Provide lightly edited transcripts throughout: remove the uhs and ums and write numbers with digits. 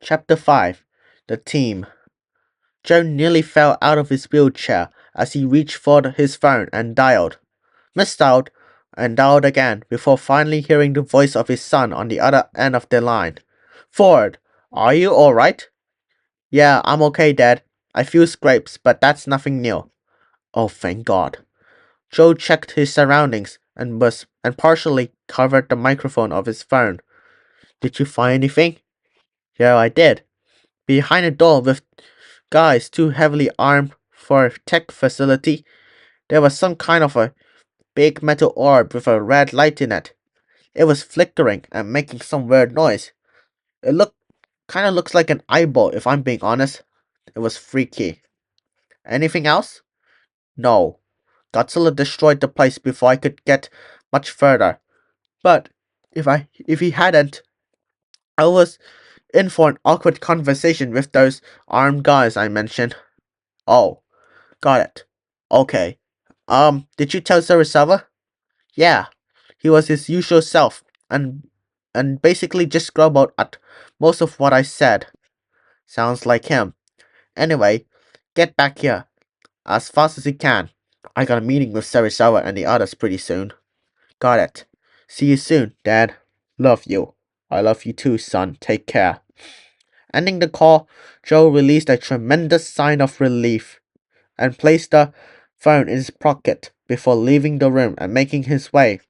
Chapter 5 The Team. Joe nearly fell out of his wheelchair as he reached for his phone and dialed. Missed out, and dialed again before finally hearing the voice of his son on the other end of the line. Ford, are you alright? Yeah, I'm okay, Dad. I feel scrapes, but that's nothing new. Oh, thank God. Joe checked his surroundings and partially covered the microphone of his phone. Did you find anything? Yeah, I did. Behind a door with guys too heavily armed for a tech facility, there was some kind of a big metal orb with a red light in it. It was flickering and making some weird noise. It kinda looks like an eyeball if I'm being honest. It was freaky. Anything else? No. Godzilla destroyed the place before I could get much further. But if he hadn't, I was in for an awkward conversation with those armed guys I mentioned. Oh, got it. Okay. Did you tell Sarasawa? Yeah. He was his usual self and basically just grumbled at most of what I said. Sounds like him. Anyway, get back here as fast as you can. I got a meeting with Sarasawa and the others pretty soon. Got it. See you soon, Dad. Love you. I love you too, son. Take care. Ending the call, Joe released a tremendous sigh of relief and placed the phone in his pocket before leaving the room and making his way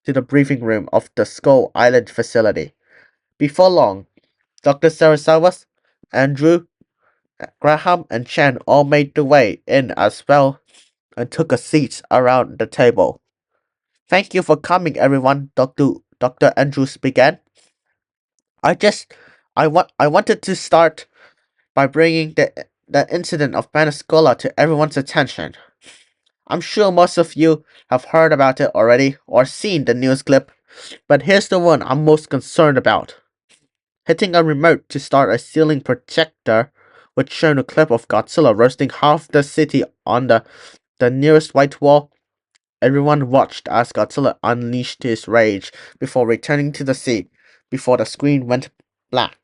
to the briefing room of the Skull Island facility. Before long, Dr. Sarasawa, Andrew, Graham, and Chen all made their way in as well and took a seat around the table. Thank you for coming, everyone, Dr. Andrews began. I wanted to start by bringing the incident of Panascola to everyone's attention. I'm sure most of you have heard about it already or seen the news clip, but here's the one I'm most concerned about. Hitting a remote to start a ceiling projector, which showed a clip of Godzilla roasting half the city on the nearest white wall. Everyone watched as Godzilla unleashed his rage before returning to the sea, before the screen went black.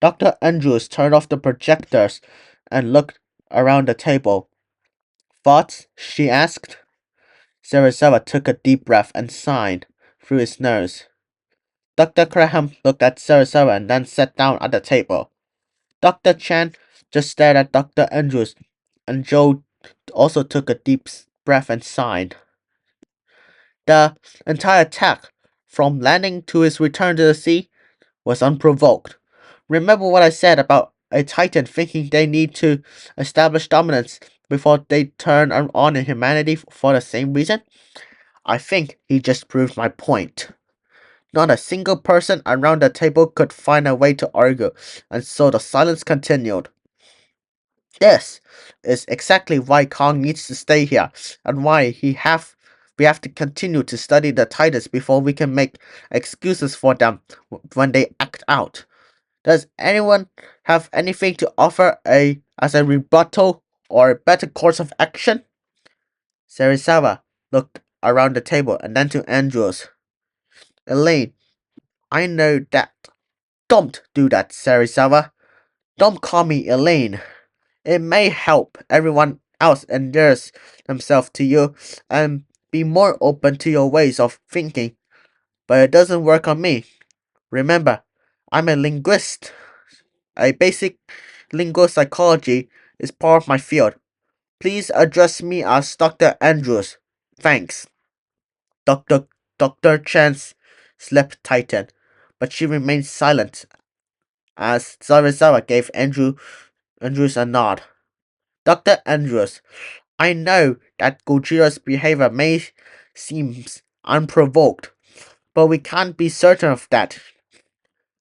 Dr. Andrews turned off the projectors and looked around the table. Thoughts? She asked. Sarasawa took a deep breath and sighed through his nose. Dr. Graham looked at Sarasawa and then sat down at the table. Dr. Chan just stared at Dr. Andrews, and Joe also took a deep breath and sighed. The entire attack, from landing to his return to the sea, was unprovoked. Remember what I said about a Titan thinking they need to establish dominance before they turn on humanity for the same reason? I think he just proved my point. Not a single person around the table could find a way to argue, and so the silence continued. This is exactly why Kong needs to stay here, and why we have to continue to study the Titans before we can make excuses for them when they act out. Does anyone have anything to offer as a rebuttal or a better course of action? Sarasawa looked around the table and then to Andrews. Elaine, I know that. Don't do that, Sarasawa. Don't call me Elaine. It may help everyone else endears themselves to you and be more open to your ways of thinking, but it doesn't work on me. Remember, I'm a linguist. A basic linguopsychology is part of my field. Please address me as Dr. Andrews. Thanks. Dr. Chan's lip tightened, but she remained silent as Sarasawa gave Andrews a nod. Dr. Andrews, I know that Godzilla's behavior may seem unprovoked, but we can't be certain of that.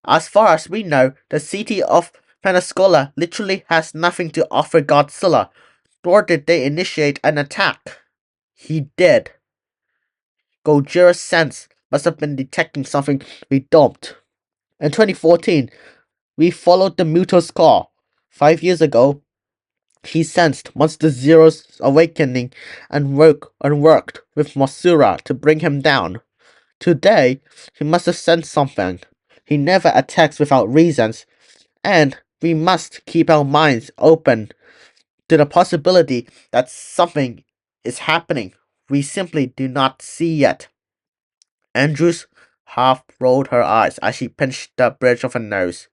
As far as we know, the city of Panascola literally has nothing to offer Godzilla, nor did they initiate an attack. He did. Godzilla's sense must have been detecting something we don't. In 2014, we followed the Muto's call. 5 years ago, he sensed Monster Zero's awakening and worked with Masura to bring him down. Today, he must have sensed something. He never attacks without reasons. And we must keep our minds open to the possibility that something is happening we simply do not see yet. Andrews half rolled her eyes as she pinched the bridge of her nose.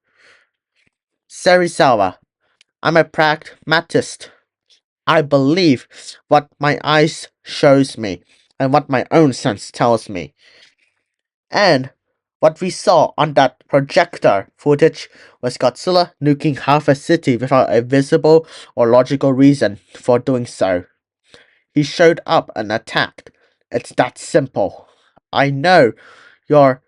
Serizawa, I'm a pragmatist. I believe what my eyes shows me and what my own sense tells me. And what we saw on that projector footage was Godzilla nuking half a city without a visible or logical reason for doing so. He showed up and attacked. It's that simple. I know you're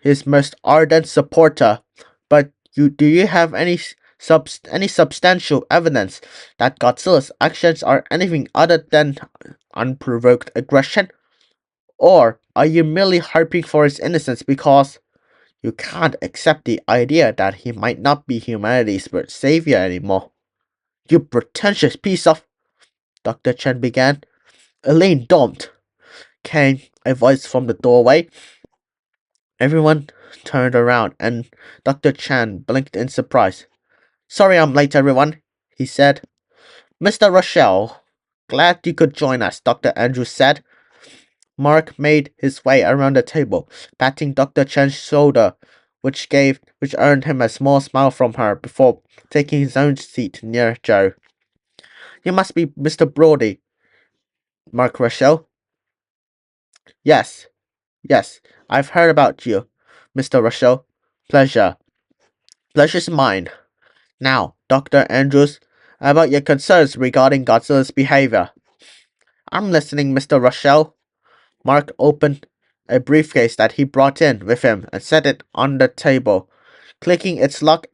his most ardent supporter, but do you have any substantial evidence that Godzilla's actions are anything other than unprovoked aggression? Or are you merely harping for his innocence because you can't accept the idea that he might not be humanity's savior anymore? You pretentious piece of... Dr. Chen began. Elaine, don't! Came a voice from the doorway. Everyone turned around and Dr. Chan blinked in surprise. Sorry I'm late, everyone, he said. Mr. Rochelle, glad you could join us, Dr. Andrews said. Mark made his way around the table, patting Dr. Chan's shoulder, which earned him a small smile from her before taking his own seat near Joe. You must be Mr. Brody, Mark Rochelle. Yes, yes, I've heard about you, Mr. Rochelle. Pleasure. Pleasure's mine. Now, Dr. Andrews, about your concerns regarding Godzilla's behavior. I'm listening, Mr. Rochelle. Mark opened a briefcase that he brought in with him and set it on the table. Clicking its lock,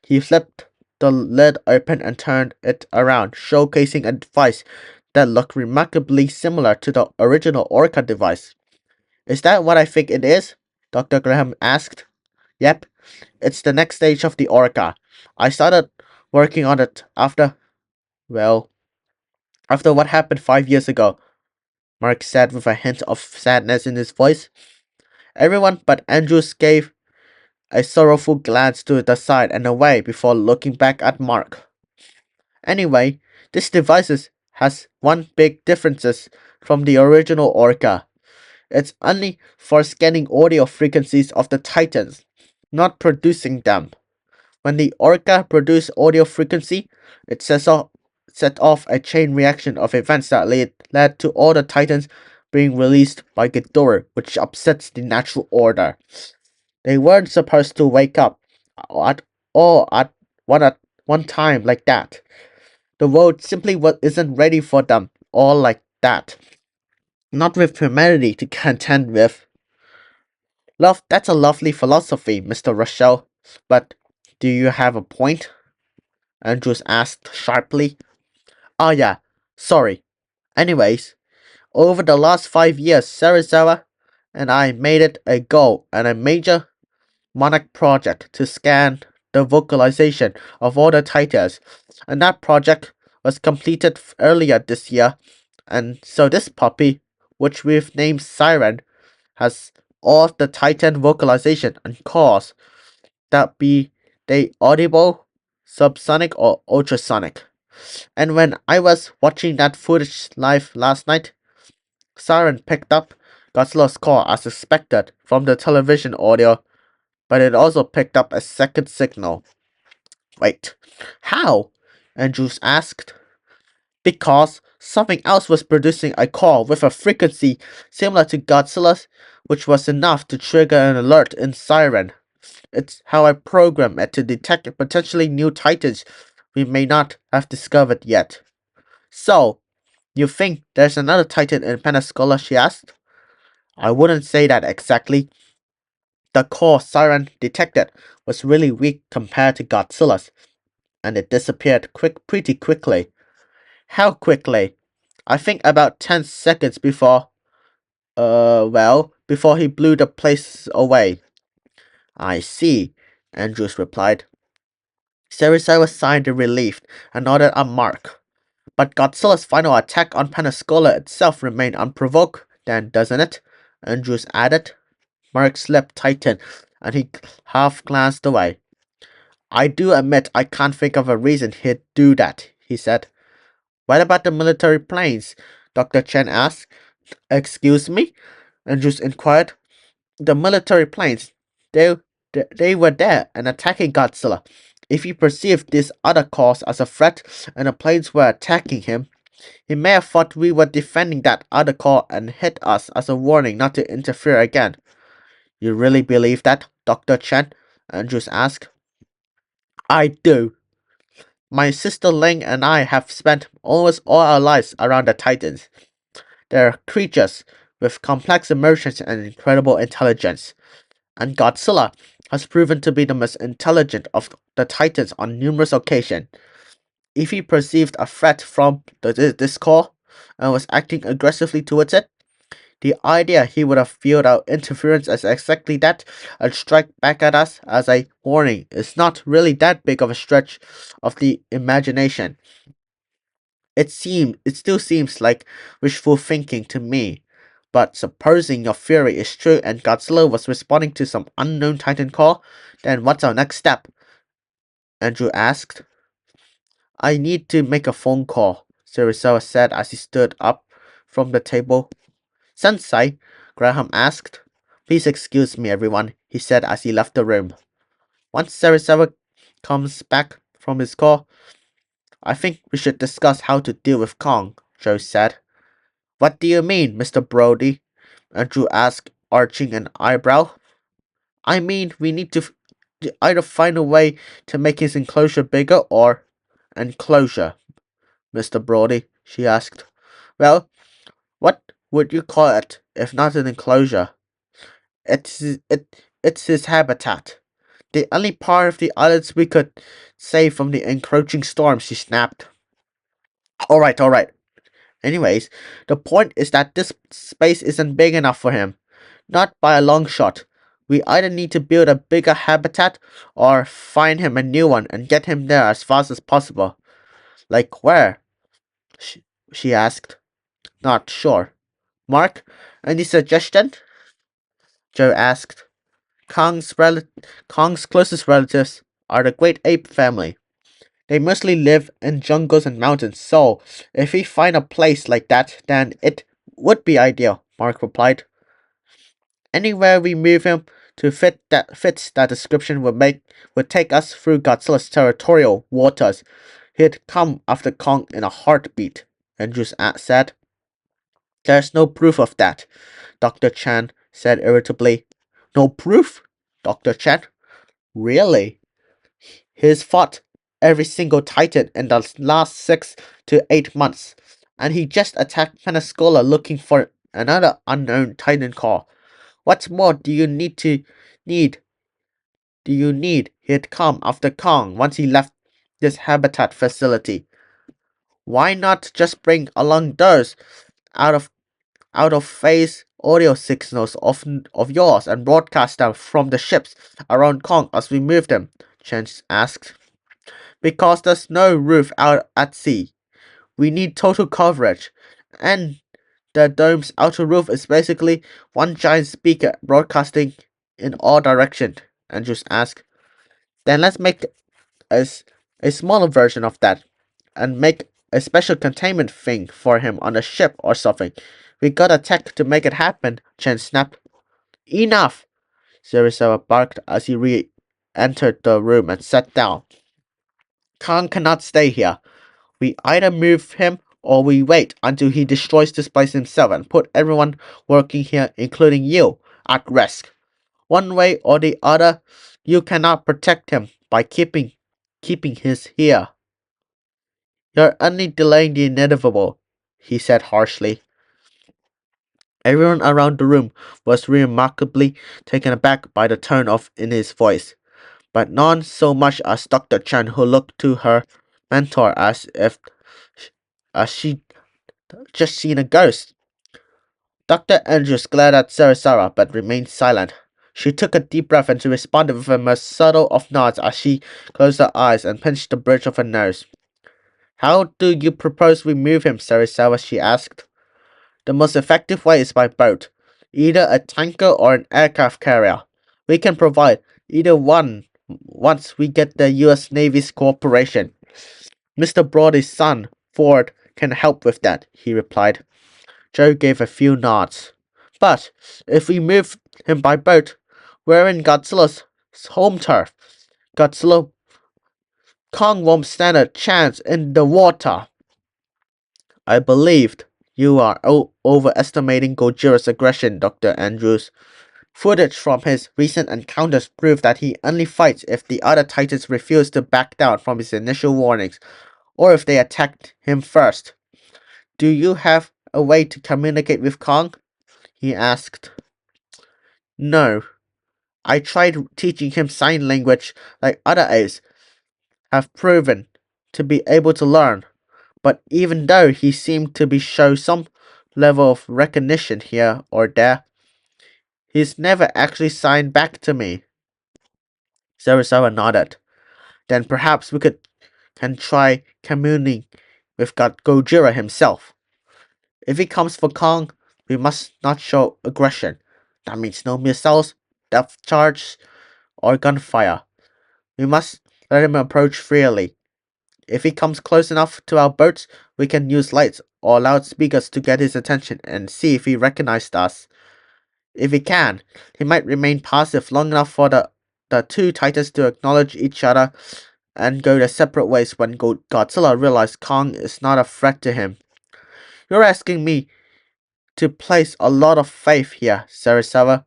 he flipped the lid open and turned it around, showcasing a device that looked remarkably similar to the original Orca device. Is that what I think it is? Dr. Graham asked. Yep, it's the next stage of the Orca. I started working on it after what happened 5 years ago, Mark said with a hint of sadness in his voice. Everyone but Andrews gave a sorrowful glance to the side and away before looking back at Mark. Anyway, this device has one big difference from the original Orca. It's only for scanning audio frequencies of the Titans, not producing them. When the Orca produced audio frequency, it set off a chain reaction of events that led to all the Titans being released by Ghidorah, which upsets the natural order. They weren't supposed to wake up at one time like that. The world simply isn't ready for them all like that. Not with humanity to contend with. Love, that's a lovely philosophy, Mr. Rochelle, but do you have a point? Andrews asked sharply. Oh yeah, sorry. Anyways, over the last 5 years, Serizawa and I made it a goal and a major Monarch project to scan the vocalization of all the titans, and that project was completed earlier this year, and so this puppy, which we've named Siren, has all the titan vocalization and calls that be they audible, subsonic or ultrasonic. And when I was watching that footage live last night, Siren picked up Godzilla's call as expected from the television audio, but it also picked up a second signal. Wait, how? Andrews asked. Because something else was producing a call with a frequency similar to Godzilla's, which was enough to trigger an alert in Siren. It's how I program it to detect potentially new titans we may not have discovered yet. So, you think there's another titan in Pensacola? She asked. I wouldn't say that exactly. The call Siren detected was really weak compared to Godzilla's, and it disappeared pretty quickly. How quickly? I think about 10 seconds before he blew the place away. I see, Andrews replied. Serizawa sighed in relief and nodded at Mark. But Godzilla's final attack on Pensacola itself remained unprovoked, then, doesn't it? Andrews added. Mark's lip tightened, and he half glanced away. I do admit I can't think of a reason he'd do that, he said. What about the military planes? Dr. Chen asked. Excuse me? Andrews inquired. The military planes, they, they were there and attacking Godzilla. If he perceived this other cause as a threat and the planes were attacking him, he may have thought we were defending that other cause and hit us as a warning not to interfere again. You really believe that, Dr. Chen? Andrews asked. I do. My sister Ling and I have spent almost all our lives around the Titans. They're creatures with complex emotions and incredible intelligence, and Godzilla has proven to be the most intelligent of the Titans on numerous occasions. If he perceived a threat from this core and was acting aggressively towards it, the idea he would have viewed our interference as exactly that and strike back at us as a warning is not really that big of a stretch of the imagination. It still seems like wishful thinking to me. But supposing your theory is true and Godzilla was responding to some unknown Titan call, then what's our next step? Andrew asked. I need to make a phone call, Serizawa said as he stood up from the table. Sensei, Graham asked. Please excuse me, everyone, he said as he left the room. Once Serizawa comes back from his call, I think we should discuss how to deal with Kong, Joe said. What do you mean, Mr. Brody? Andrew asked, arching an eyebrow. I mean, we need to either find a way to make his enclosure bigger or enclosure, Mr. Brody, she asked. Well, what would you call it if not an enclosure? It's his habitat. The only part of the islands we could save from the encroaching storm, she snapped. Alright. Anyways, the point is that this space isn't big enough for him. Not by a long shot. We either need to build a bigger habitat or find him a new one and get him there as fast as possible. Like where? She asked. Not sure. Mark, any suggestion? Joe asked. Kong's closest relatives are the great ape family. They mostly live in jungles and mountains, so if we find a place like that, then it would be ideal, Mark replied. Anywhere we move him to fits that description would take us through Godzilla's territorial waters. He'd come after Kong in a heartbeat, Andrews said. There's no proof of that, Dr. Chan said irritably. No proof? Dr. Chan? Really? He's fought every single Titan in the last 6 to 8 months, and he just attacked Pensacola looking for another unknown Titan core. What more do you need? Do you need he'd come after Kong once he left this habitat facility? Why not just bring along those out of phase audio signals of yours and broadcast them from the ships around Kong as we move them? Chen asked. Because there's no roof out at sea. We need total coverage, and the dome's outer roof is basically one giant speaker broadcasting in all directions, Andrews asked. Then let's make a, a smaller version of that and make a special containment thing for him on a ship or something. We got a tech to make it happen, Chen snapped. Enough! Serizawa barked as he re-entered the room and sat down. Khan cannot stay here. We either move him or we wait until he destroys this place himself and put everyone working here, including you, at risk. One way or the other, you cannot protect him by keeping his here. You're only delaying the inevitable, he said harshly. Everyone around the room was remarkably taken aback by the tone in his voice, but none so much as Dr. Chan, who looked to her mentor as if she'd just seen a ghost. Dr. Andrews glared at Sarasara but remained silent. She took a deep breath and she responded with a most subtle of nods as she closed her eyes and pinched the bridge of her nose. How do you propose we move him, Sarasawa? She asked. The most effective way is by boat, either a tanker or an aircraft carrier. We can provide either one once we get the US Navy's cooperation. Mr. Brody's son, Ford, can help with that, he replied. Joe gave a few nods. But if we move him by boat, we're in Godzilla's home turf. Godzilla Kong won't stand a chance in the water. I believed you are overestimating Godzilla's aggression, Dr. Andrews. Footage from his recent encounters prove that he only fights if the other Titans refuse to back down from his initial warnings, or if they attacked him first. Do you have a way to communicate with Kong? He asked. No. I tried teaching him sign language like other apes have proven to be able to learn, but even though he seemed to be show some level of recognition here or there, he's never actually signed back to me. Sarasawa nodded. Then perhaps we can try communing with Gojira himself. If he comes for Kong, we must not show aggression. That means no missiles, depth charge, or gunfire. We must let him approach freely. If he comes close enough to our boats, we can use lights or loudspeakers to get his attention and see if he recognized us. If he can, he might remain passive long enough for the two Titans to acknowledge each other and go their separate ways when Godzilla realizes Kong is not a threat to him. You're asking me to place a lot of faith here, Sarasawa,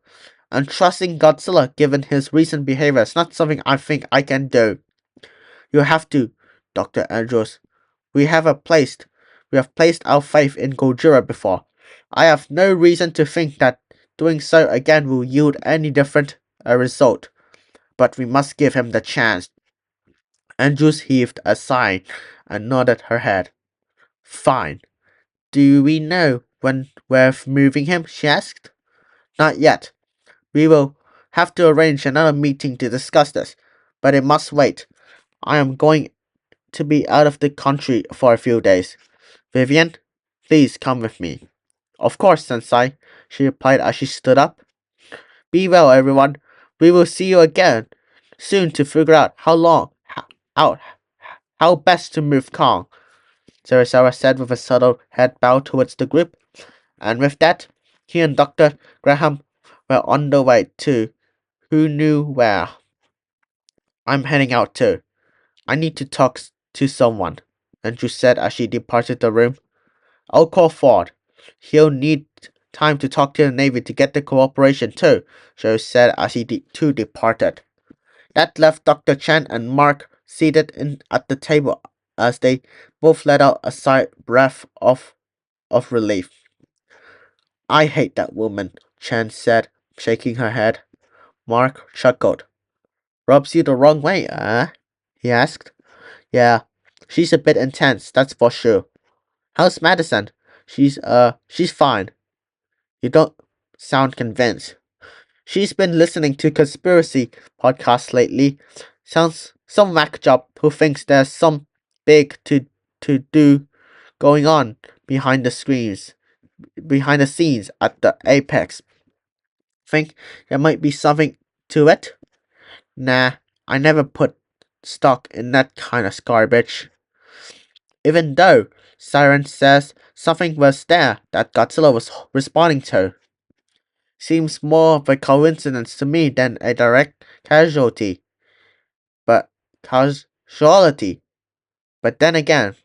and trusting Godzilla given his recent behavior is not something I think I can do. You have to, Dr. Andrews. We have placed our faith in Gojira before. I have no reason to think that doing so again will yield any different a result. But we must give him the chance. Andrews heaved a sigh and nodded her head. Fine. Do we know when we're moving him? She asked. Not yet. We will have to arrange another meeting to discuss this, but it must wait. I am going to be out of the country for a few days. Vivian, please come with me. Of course, Sensei, she replied as she stood up. Be well, everyone. We will see you again soon to figure out how best to move Kong. Sarasawa said with a subtle head bow towards the group, and with that, he and Dr. Graham were on the way to who knew where. I'm heading out too. I need to talk to someone, Andrew said as she departed the room. I'll call Ford. He'll need time to talk to the Navy to get the cooperation too, Joe said as he too departed. That left Dr. Chen and Mark seated at the table as they both let out a sigh breath of relief. I hate that woman, Chen said, shaking her head. Mark chuckled. Rubs you the wrong way, he asked. Yeah, she's a bit intense, that's for sure. How's Madison? She's fine. You don't sound convinced. She's been listening to conspiracy podcasts lately. Sounds some whack job who thinks there's some big to do going on behind the scenes at the Apex. Think there might be something to it? Nah, I never put stock in that kind of garbage. Even though Siren says something was there that Godzilla was responding to. Seems more of a coincidence to me than a direct casualty. But casualty. But then again,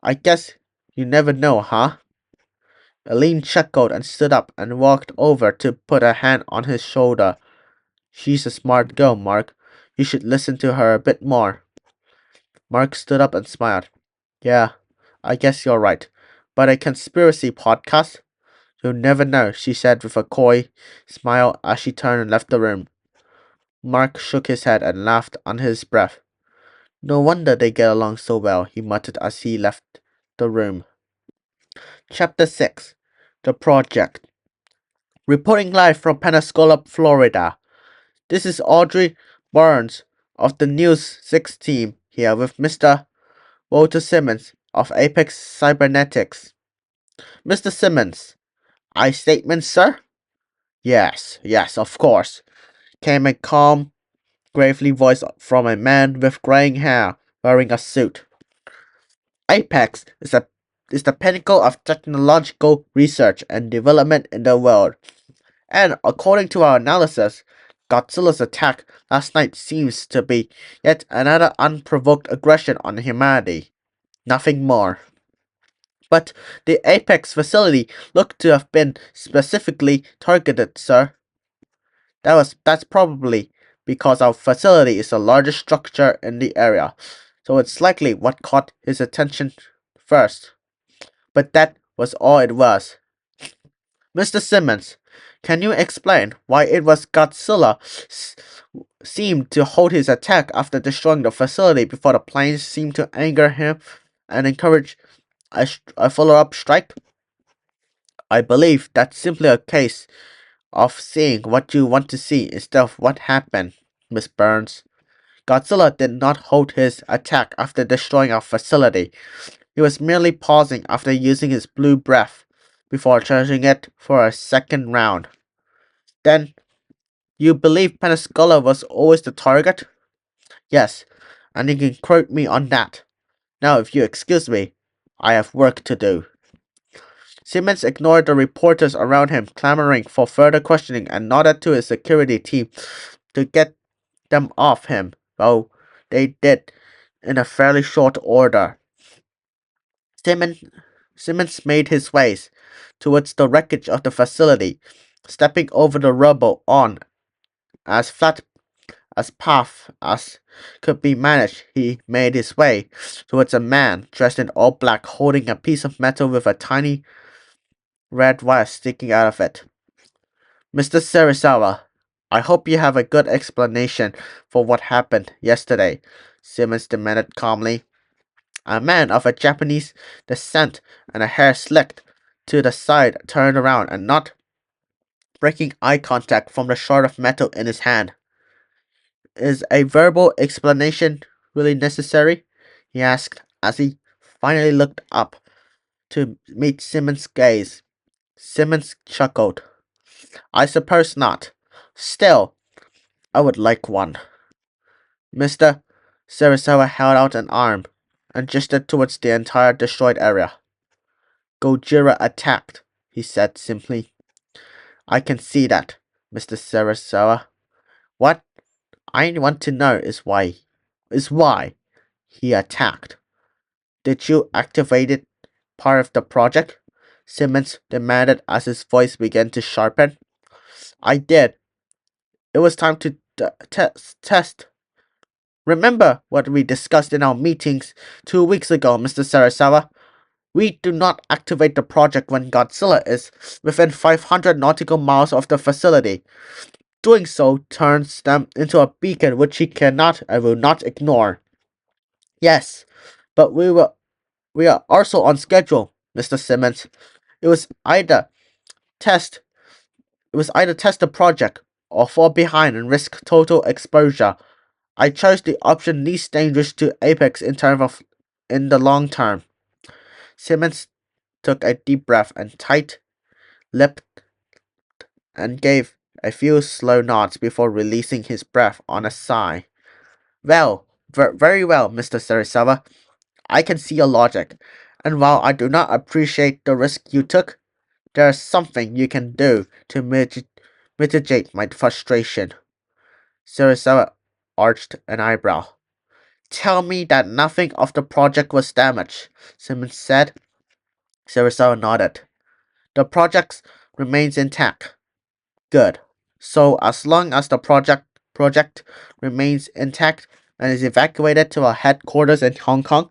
I guess you never know, huh? Aline chuckled and stood up and walked over to put a hand on his shoulder. She's a smart girl, Mark. You should listen to her a bit more. Mark stood up and smiled. Yeah, I guess you're right. But a conspiracy podcast? You'll never know, she said with a coy smile as she turned and left the room. Mark shook his head and laughed under his breath. No wonder they get along so well, he muttered as he left the room. Chapter 6 The Project. Reporting live from Pensacola, Florida. This is Audrey Burns of the News 6 team here with Mr. Walter Simmons of Apex Cybernetics. Mr. Simmons, I statement, sir? Yes, of course, came a calm gravely voice from a man with graying hair wearing a suit. Apex is the pinnacle of technological research and development in the world, and according to our analysis, Godzilla's attack last night seems to be yet another unprovoked aggression on humanity. Nothing more. But the Apex facility looked to have been specifically targeted, sir. That's probably because our facility is the largest structure in the area, so it's likely what caught his attention first. But that was all it was. Mr. Simmons, can you explain why it was Godzilla seemed to hold his attack after destroying the facility before the planes seemed to anger him and encourage a follow-up strike? I believe that's simply a case of seeing what you want to see instead of what happened, Miss Burns. Godzilla did not hold his attack after destroying our facility. He was merely pausing after using his blue breath before charging it for a second round. Then, you believe Pensacola was always the target? Yes, and you can quote me on that. Now, if you excuse me, I have work to do. Simmons ignored the reporters around him clamoring for further questioning and nodded to his security team to get them off him, though they did in a fairly short order. Simmons, Simmons made his way towards the wreckage of the facility, stepping over the rubble on as flat as path as could be managed. He made his way towards a man dressed in all black holding a piece of metal with a tiny red wire sticking out of it. Mr. Serizawa, I hope you have a good explanation for what happened yesterday, Simmons demanded calmly. A man of a Japanese descent and a hair slicked to the side turned around and not breaking eye contact from the shard of metal in his hand. Is a verbal explanation really necessary? He asked as he finally looked up to meet Simmons' gaze. Simmons chuckled. I suppose not. Still, I would like one. Mr. Sarasawa held out an arm and gestured towards the entire destroyed area. Gojira attacked, he said simply. I can see that, Mr. Sarasawa. What I want to know is why he attacked. Did you activate it part of the project? Simmons demanded as his voice began to sharpen. I did. It was time to test. Remember what we discussed in our meetings 2 weeks ago, Mr. Sarasawa? We do not activate the project when Godzilla is within 500 nautical miles of the facility. Doing so turns them into a beacon which he cannot and will not ignore. Yes, but we are also on schedule, Mr. Simmons. It was either test test the project or fall behind and risk total exposure. I chose the option least dangerous to Apex in the long term. Simmons took a deep breath and tight-lipped and gave a few slow nods before releasing his breath on a sigh. Well, very well, Mr. Serizawa. I can see your logic, and while I do not appreciate the risk you took, there is something you can do to mitigate my frustration. Serizawa arched an eyebrow. Tell me that nothing of the project was damaged, Simmons said. Serizawa nodded. The project remains intact. Good. So as long as the project remains intact and is evacuated to our headquarters in Hong Kong,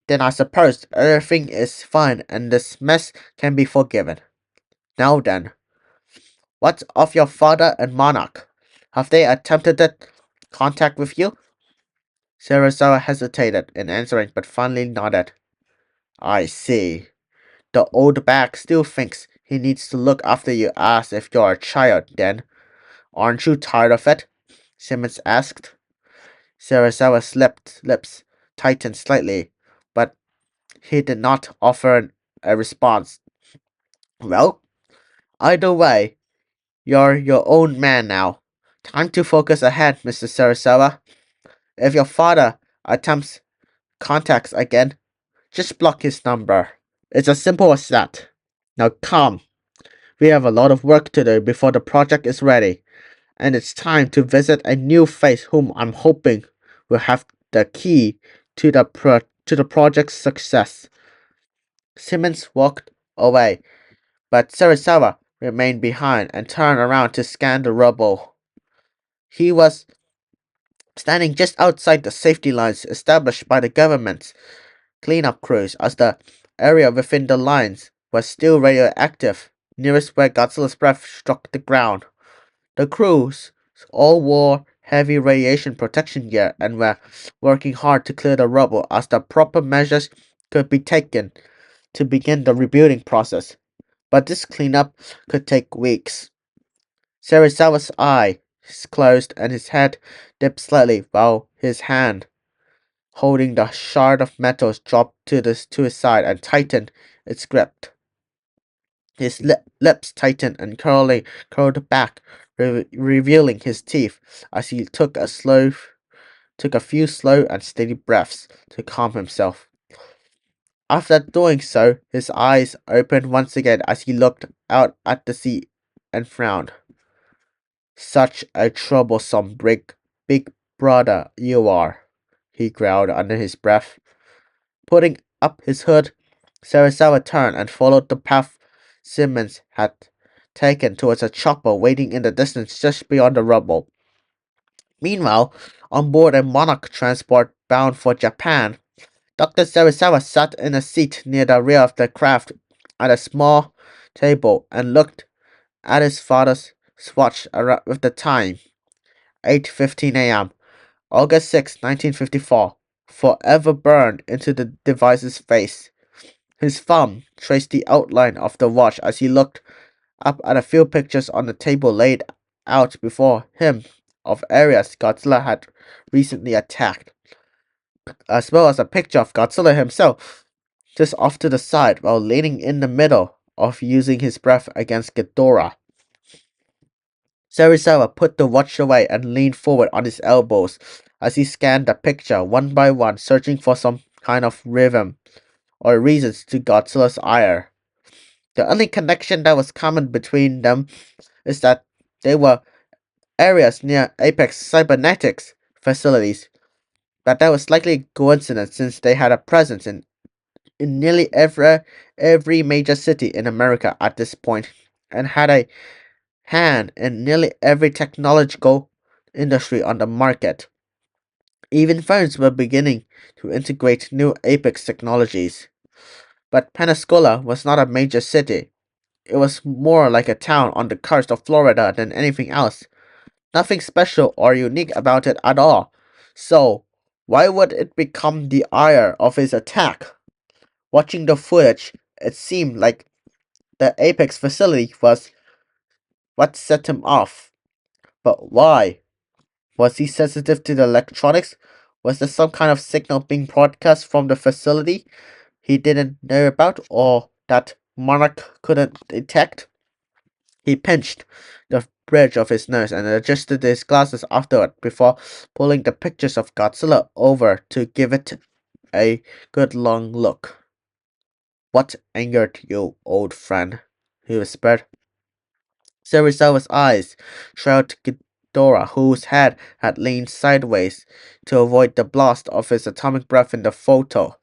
then I suppose everything is fine and this mess can be forgiven. Now then, what of your father and Monarch? Have they attempted contact with you? Sarazawa hesitated in answering but finally nodded. I see. The old bag still thinks he needs to look after you as if you're a child, then. Aren't you tired of it? Simmons asked. Sarazawa's lips tightened slightly, but he did not offer a response. Well, either way, you're your own man now. Time to focus ahead, Mr. Sarasawa. If your father attempts contacts again, just block his number. It's as simple as that. Now come. We have a lot of work to do before the project is ready, and it's time to visit a new face whom I'm hoping will have the key to the project's success. Simmons walked away, but Sarasawa remained behind and turned around to scan the rubble. He was standing just outside the safety lines established by the government's cleanup crews as the area within the lines was still radioactive, nearest where Godzilla's breath struck the ground. The crews all wore heavy radiation protection gear and were working hard to clear the rubble as the proper measures could be taken to begin the rebuilding process. But this cleanup could take weeks. Serizawa's eyes closed and his head dipped slightly while his hand holding the shard of metal dropped to his side and tightened its grip. His lips tightened and curled back, revealing his teeth as he took a few slow and steady breaths to calm himself. After doing so, his eyes opened once again as he looked out at the sea and frowned. Such a troublesome big brother you are, he growled under his breath. Putting up his hood, Sarasawa turned and followed the path Simmons had taken towards a chopper waiting in the distance just beyond the rubble. Meanwhile, on board a Monarch transport bound for Japan, Dr. Sarasawa sat in a seat near the rear of the craft at a small table and looked at his father's watch with the time. 8:15 a.m. August 6, 1954, forever burned into the device's face. His thumb traced the outline of the watch as he looked up at a few pictures on the table laid out before him of areas Godzilla had recently attacked, as well as a picture of Godzilla himself just off to the side while leaning in the middle of using his breath against Ghidorah. Serizawa put the watch away and leaned forward on his elbows as he scanned the picture one by one, searching for some kind of rhythm or reasons to Godzilla's ire. The only connection that was common between them is that they were areas near Apex Cybernetics facilities, but that was likely a coincidence since they had a presence in nearly every major city in America at this point and had a hand in nearly every technological industry on the market. Even phones were beginning to integrate new Apex technologies. But Pensacola was not a major city. It was more like a town on the coast of Florida than anything else. Nothing special or unique about it at all. So, why would it become the ire of his attack? Watching the footage, it seemed like the Apex facility was what set him off. But why? Was he sensitive to the electronics? Was there some kind of signal being broadcast from the facility he didn't know about or that Monarch couldn't detect? He pinched the bridge of his nose and adjusted his glasses afterward before pulling the pictures of Godzilla over to give it a good long look. What angered you, old friend? He whispered. Serizawa's eyes trailed to Ghidorah, whose head had leaned sideways to avoid the blast of his atomic breath in the photo.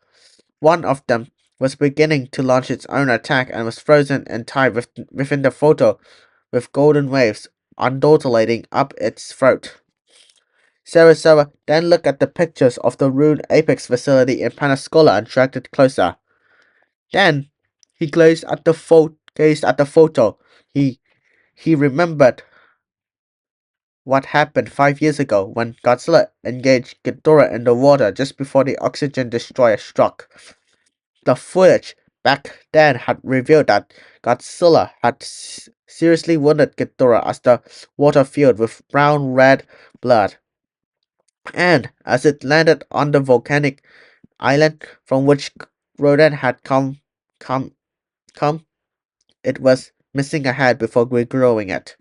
One of them was beginning to launch its own attack and was frozen and tied within the photo with golden waves undulating up its throat. Sarasawa then looked at the pictures of the ruined Apex facility in Pensacola and dragged it closer. Then he gazed at the photo. He remembered what happened 5 years ago when Godzilla engaged Ghidorah in the water just before the oxygen destroyer struck. The footage back then had revealed that Godzilla had seriously wounded Ghidorah as the water filled with brown-red blood. And as it landed on the volcanic island from which Rodan had come, come, it was missing a head before regrowing it.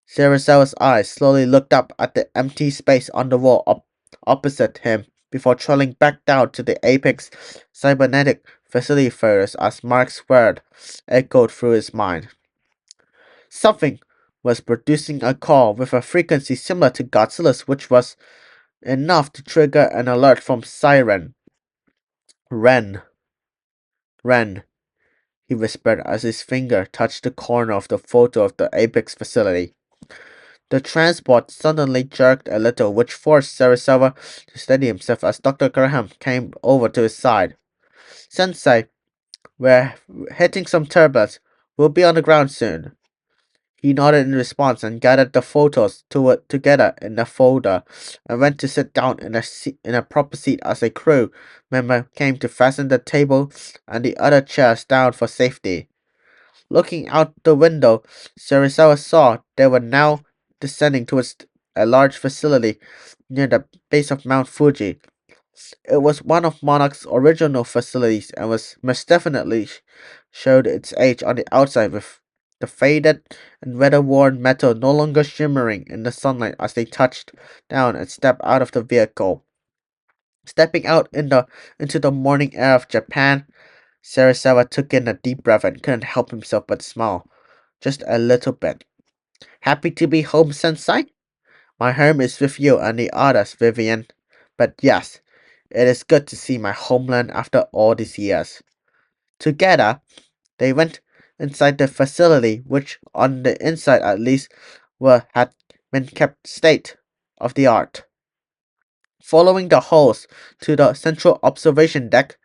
Sarasawa's eyes slowly looked up at the empty space on the wall opposite him before trailing back down to the apex cybernetic facility photos as Mark's word echoed through his mind. Something was producing a call with a frequency similar to Godzilla's, which was enough to trigger an alert from Siren. Ren, Ren, he whispered as his finger touched the corner of the photo of the Apex facility. The transport suddenly jerked a little, which forced Sarasawa to steady himself as Dr. Graham came over to his side. Sensei, we're hitting some turbulence. We'll be on the ground soon. He nodded in response and gathered the photos together in a folder and went to sit down in a proper seat as a crew member came to fasten the table and the other chairs down for safety. Looking out the window, Sarasawa saw they were now descending towards a large facility near the base of Mount Fuji. It was one of Monarch's original facilities and was most definitely showed its age on the outside with the faded and weather-worn metal no longer shimmering in the sunlight as they touched down and stepped out of the vehicle. Stepping out into the morning air of Japan, Sarasawa took in a deep breath and couldn't help himself but smile, just a little bit. Happy to be home, Sensei? My home is with you and the others, Vivian. But yes, it is good to see my homeland after all these years. Together, they went inside the facility, which on the inside at least had been kept state of the art. Following the host to the central observation deck,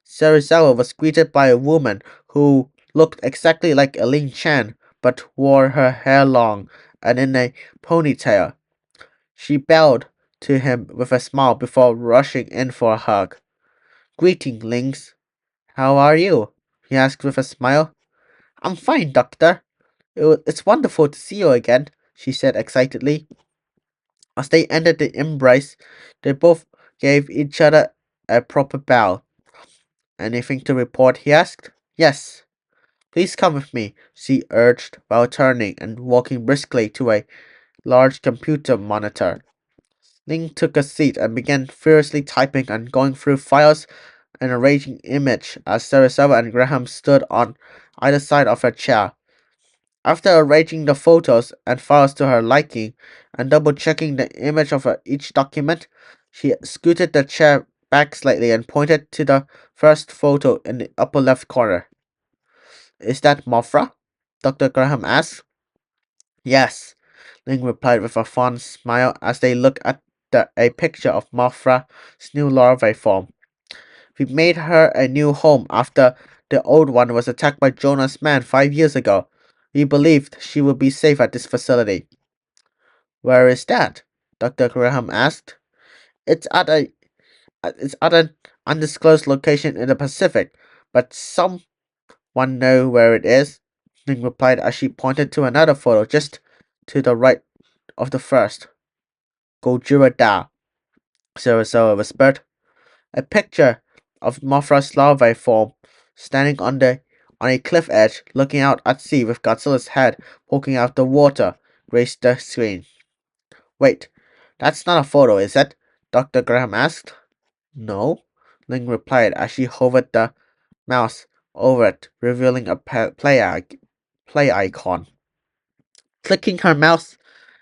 Sarasawa was greeted by a woman who looked exactly like Eileen Chan but wore her hair long and in a ponytail. She bowed to him with a smile before rushing in for a hug. Greeting, Lings. How are you? He asked with a smile. I'm fine, Doctor. It's wonderful to see you again, she said excitedly. As they ended the embrace, they both gave each other a proper bow. Anything to report? He asked. Yes. Please come with me, she urged while turning and walking briskly to a large computer monitor. Ling took a seat and began furiously typing and going through files and arranging image as Sarasawa and Graham stood on either side of her chair. After arranging the photos and files to her liking and double-checking the image of each document, she scooted the chair back slightly and pointed to the first photo in the upper left corner. Is that Mothra? Dr. Graham asked. Yes, Ling replied with a fond smile as they looked at a picture of Mothra's new larvae form. We made her a new home after the old one was attacked by Jonah's man 5 years ago. We believed she would be safe at this facility. Where is that? Dr. Graham asked. It's at an undisclosed location in the Pacific, but someone know where it is, Ling replied as she pointed to another photo just to the right of the first. Godzilla da, Sarasawa whispered. A picture of Mothra's larvae form standing on a cliff edge looking out at sea with Godzilla's head poking out the water graced the screen. Wait, that's not a photo, is it? Dr. Graham asked. No, Ling replied as she hovered the mouse over it, revealing a play icon. Clicking her mouse,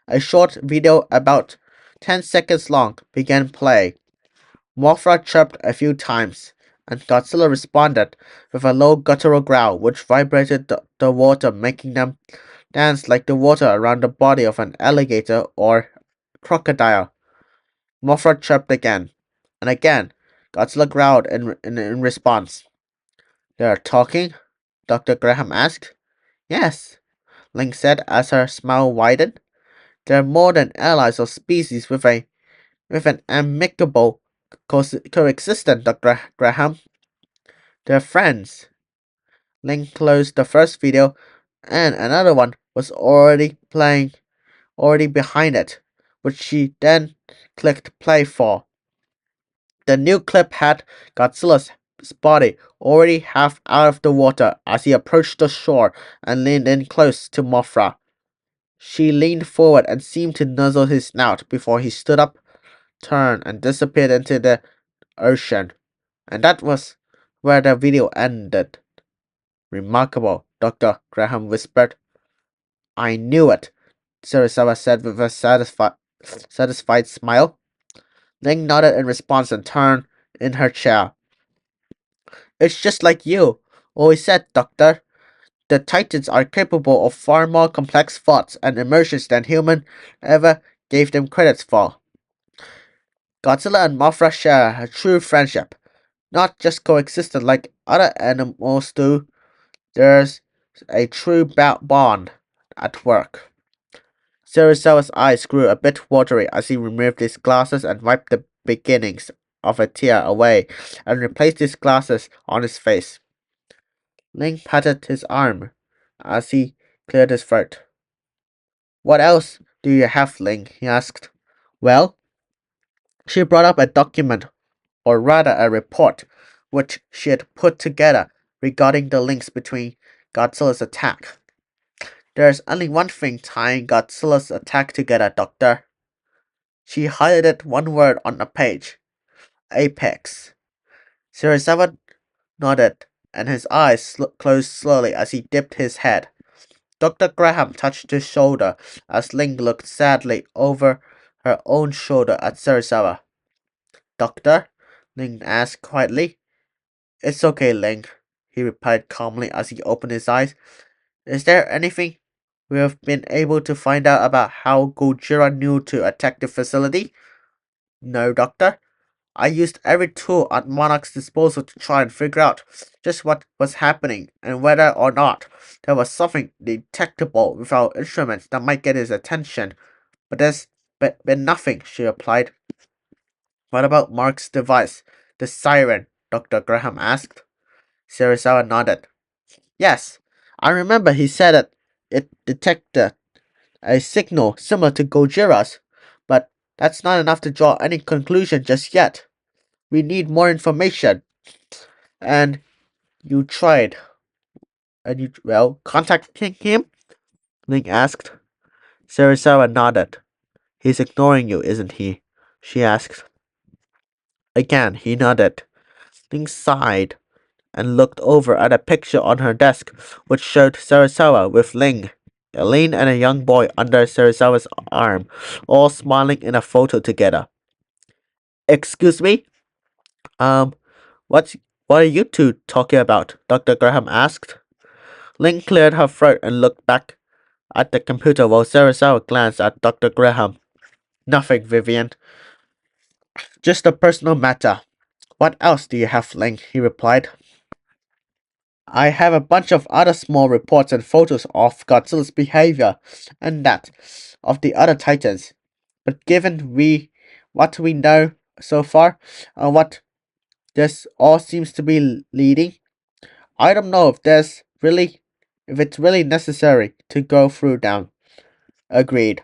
a short video about 10 seconds long began playing. Mothra chirped a few times, and Godzilla responded with a low guttural growl which vibrated the water, making them dance like the water around the body of an alligator or crocodile. Mothra chirped again, and again. Godzilla growled in response. They are talking? Dr. Graham asked. Yes, Ling said as her smile widened. They're more than allies or species with an amicable coexistence, Dr. Graham. They're friends. Ling closed the first video, and another one was already behind it, which she then clicked play for. The new clip had Godzilla's body already half out of the water as he approached the shore and leaned in close to Mothra. She leaned forward and seemed to nuzzle his snout before he stood up, turned, and disappeared into the ocean. And that was where the video ended. Remarkable, Dr. Graham whispered. I knew it, Sarasawa said with a satisfied smile. Ling nodded in response and turned in her chair. It's just like you always said, Doctor. The Titans are capable of far more complex thoughts and emotions than humans ever gave them credit for. Godzilla and Mothra share a true friendship, not just coexistence like other animals do. There's a true bond at work. Sarasawa's eyes grew a bit watery as he removed his glasses and wiped the beginnings of a tear away and replaced his glasses on his face. Ling patted his arm as he cleared his throat. What else do you have, Ling? He asked. Well, she brought up a document, or rather a report, which she had put together regarding the links between Godzilla's attack. There's only one thing tying Godzilla's attack together, Doctor. She highlighted one word on the page. Apex. Shirasawa nodded, and his eyes closed slowly as he dipped his head. Dr. Graham touched his shoulder as Ling looked sadly over her own shoulder at Sarasawa. Doctor? Ling asked quietly. It's okay, Ling, he replied calmly as he opened his eyes. Is there anything we have been able to find out about how Godzilla knew to attack the facility? No, Doctor. I used every tool at Monarch's disposal to try and figure out just what was happening and whether or not there was something detectable with our instruments that might get his attention. But there's been nothing, she replied. What about Mark's device, the siren? Dr. Graham asked. Sarasawa nodded. Yes, I remember he said that it detected a signal similar to Godzilla's, but that's not enough to draw any conclusion just yet. We need more information. And you tried. And contacting him? Link asked. Sarasawa nodded. He's ignoring you, isn't he? She asked. Again, he nodded. Link sighed and looked over at a picture on her desk, which showed Sarasawa with Ling, Elaine, and a young boy under Sarasawa's arm, all smiling in a photo together. Excuse me? Um, what's what are you two talking about? Dr. Graham asked. Ling cleared her throat and looked back at the computer while Sarasawa glanced at Dr. Graham. Nothing, Vivian. Just a personal matter. What else do you have, Ling? He replied. I have a bunch of other small reports and photos of Godzilla's behavior and that of the other Titans. But given what we know so far and what this all seems to be leading, I don't know if it's really necessary to go through them. Agreed.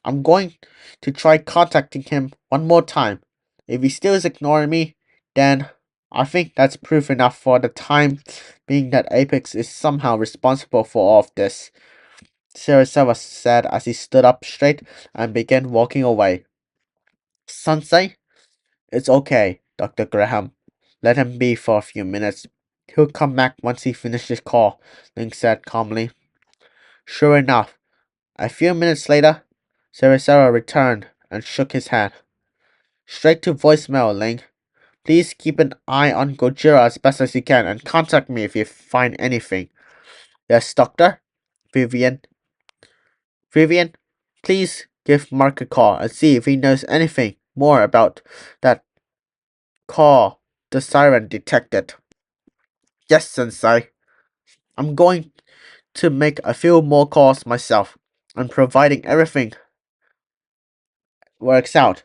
I'm going to try contacting him one more time. If he still is ignoring me, then I think that's proof enough for the time being that Apex is somehow responsible for all of this. Sarasawa said as he stood up straight and began walking away. Sensei? It's okay, Dr. Graham. Let him be for a few minutes. He'll come back once he finishes his call, Link said calmly. Sure enough, a few minutes later, Sarasawa returned and shook his hand. Straight to voicemail, Ling. Please keep an eye on Godzilla as best as you can and contact me if you find anything. Yes, Doctor? Vivian. Vivian, please give Mark a call and see if he knows anything more about that call the siren detected. Yes, Sensei. I'm going to make a few more calls myself, and providing everything works out,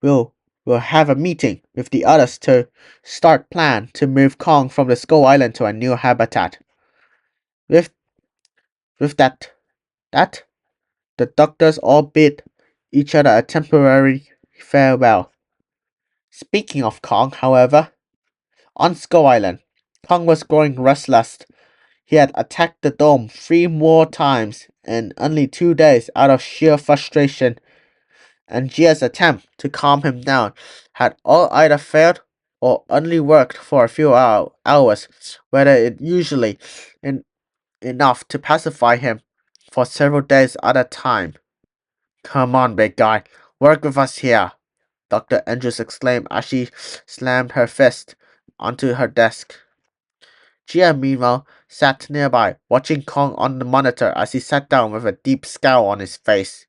we'll have a meeting with the others to start plan to move Kong from the Skull Island to a new habitat. With that the doctors all bid each other a temporary farewell. Speaking of Kong, however, on Skull Island, Kong was growing restless. He had attacked the dome 3 more times in only 2 days out of sheer frustration, and Gia's attempt to calm him down had all either failed or only worked for a few hours, whether it usually in, enough to pacify him for several days at a time. Come on, big guy, work with us here, Dr. Andrews exclaimed as she slammed her fist onto her desk. Gia, meanwhile, sat nearby, watching Kong on the monitor as he sat down with a deep scowl on his face.